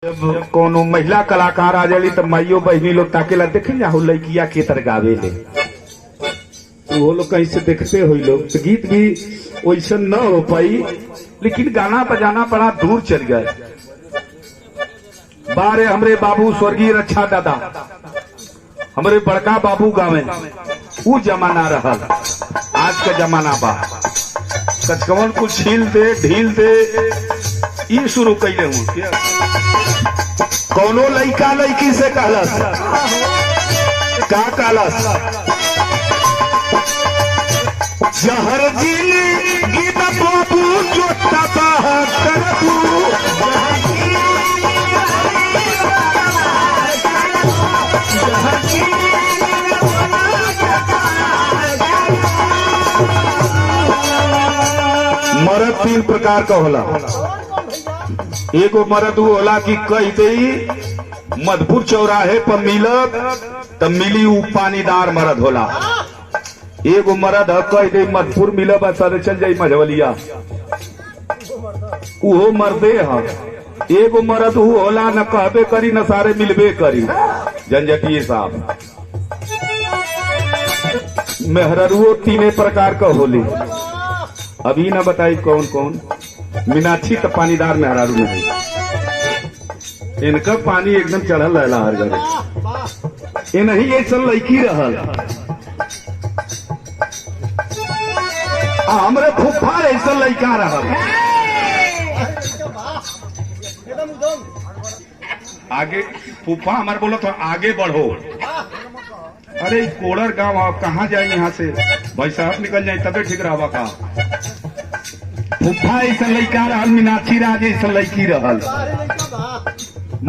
जब कोनो महिला कलाकार आ जाली तो माइयो बहनी लोग ताकेला देखे जा लड़किया के तर गावे ले वो लोग कहीं से देखते हुई लोग तो गीत भी वैसा न हो पाई, लेकिन गाना बजाना बड़ा दूर चल गए। बारे हमरे बाबू स्वर्गीय रक्षा दादा हमरे बड़का बाबू गावे वो जमाना रहा, आज का जमाना बा कचकवन को छील दे ढील दे ये शुरू कैले हूँ। कौनो लड़का लड़की से कहलस का कहलस जहर जिंदगी में बाबू जो तबाह करबू मरद तीन प्रकार का होला। एगो मरद वो होला कि कह दे मधुपुर चौराहे पर मिलब तब मिली उ पानीदार मरद होला। एगो मरद है कह दे मधुपुर मिलब सर चल जाई मझवलिया वो मर्दे है। एगो मरद वो होला न कहबे करी न सारे मिलबे करी झंझटिए साहब। मेहररुओ तीने प्रकार का होली। अभी न बताई कौन कौन। मीनाक्षी तो पानीदार मेहरारू में है, इनका पानी एकदम चढ़ल रहला हर घरे। ये नहीं ऐसा लड़की रहल। हमरे फुफा ऐसा लड़का रहल। आगे फुफा हमारे बोलो तो आगे बढ़ो। अरे कोड़र गांव आप कहाँ जाए यहाँ से भाई साहब निकल जाए तबे ठीक रहा का। फुफा ऐसा लड़का रहल, मीनाक्षी राज ऐसा लड़की रहल।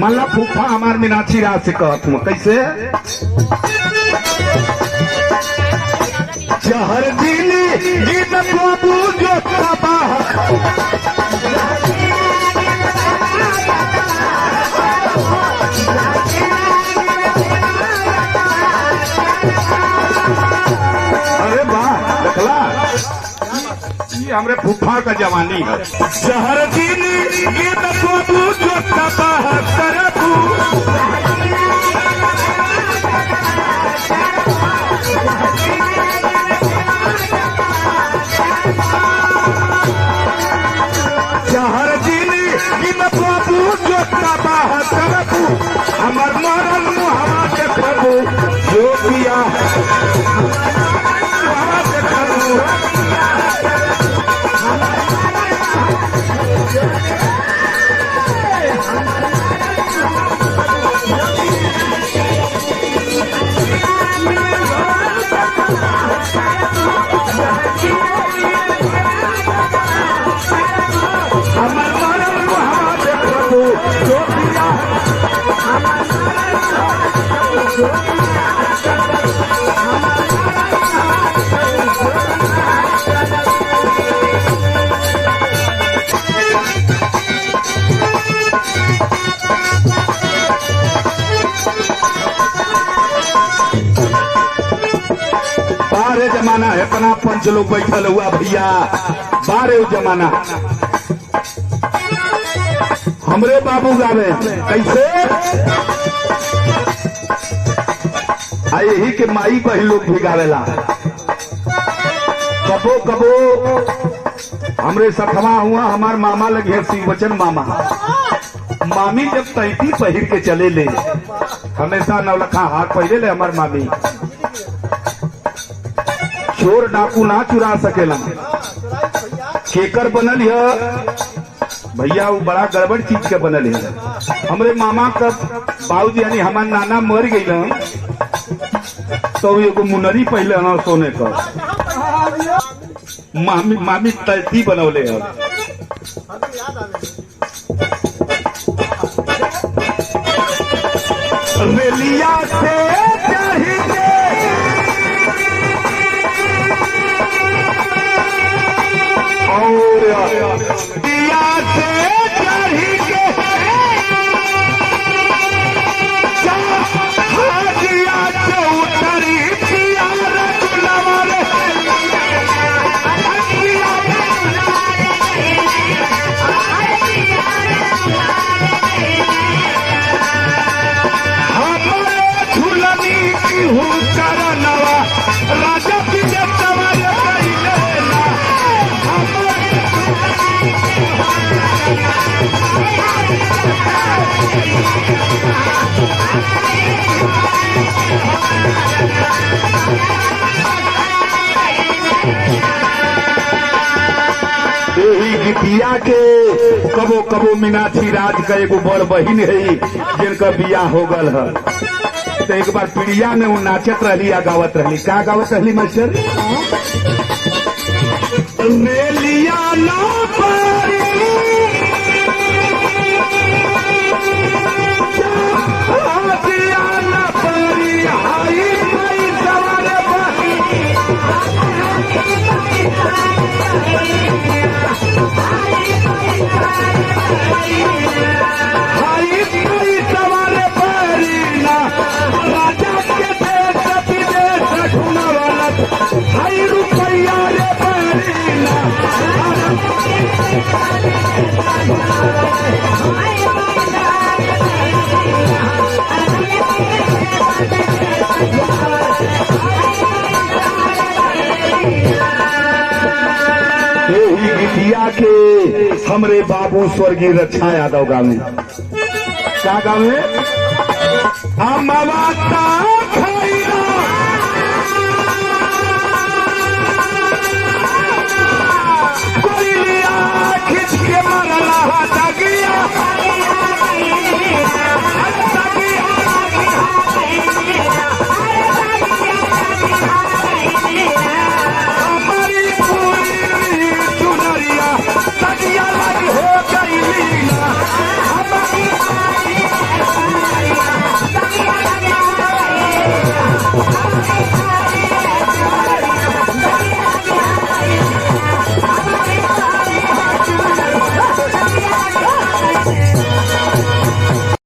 मल्ला फुफा हमार मीनाक्षी राज से कहत हूँ कैसे जहर दिली गीत बाबू जो तबाह अरे वाह देखला ये हमरे फुफा का जवानी है। शहर दिली गीत बाबू जो तबाह करबू शहर दिली गीत बाबू जो तबाह करबू हमर मरल मुहावा देखबू जो पिया मुहावा देखबू। बारे जमाना है अपना पंच लोग बैठल हुआ भैया बारे जमाना। हमरे बाबू गावे कैसे आ यही के माई बही लोग भी गावेला। कबो कबो हमरे सखवा हुआ हमार मामा लगे शिववचन मामा। मामी जब तैती पहिर के चले ले हमेशा नवलखा हाथ पहले ले हमार मामी। चोर डाकू ना चुरा सकेला। केकर बनल है भैया वो बड़ा गड़बड़ चीज के बनल है। हमरे मामा का बाबूजी यानी हमार नाना मर गई ना तो एगो मुनरी पहले ना सोने का मामी तैती बनौले है। रेलिया से दिया से चढ़ी के दिया से उतरी प्यार गुलावर यही गीतिया के कबो कबो मीनाक्षी राज का एगो बड़ बहिन है जिनका बियाह हो गल है। तो एक बार पीड़िया में वो नाचत रही या गावत रही। का गावत रही मास्टर? मेलिया ना पारी दिया ना पारी हाई भाई सवारे हाई भाई सवारे पारी ना राजा के देश विदेश घुमावत हाई रुपया रे पारी ना यही गीतिया के हमरे बाबू स्वर्गीय रक्षा यादव गावे। क्या गावे? हम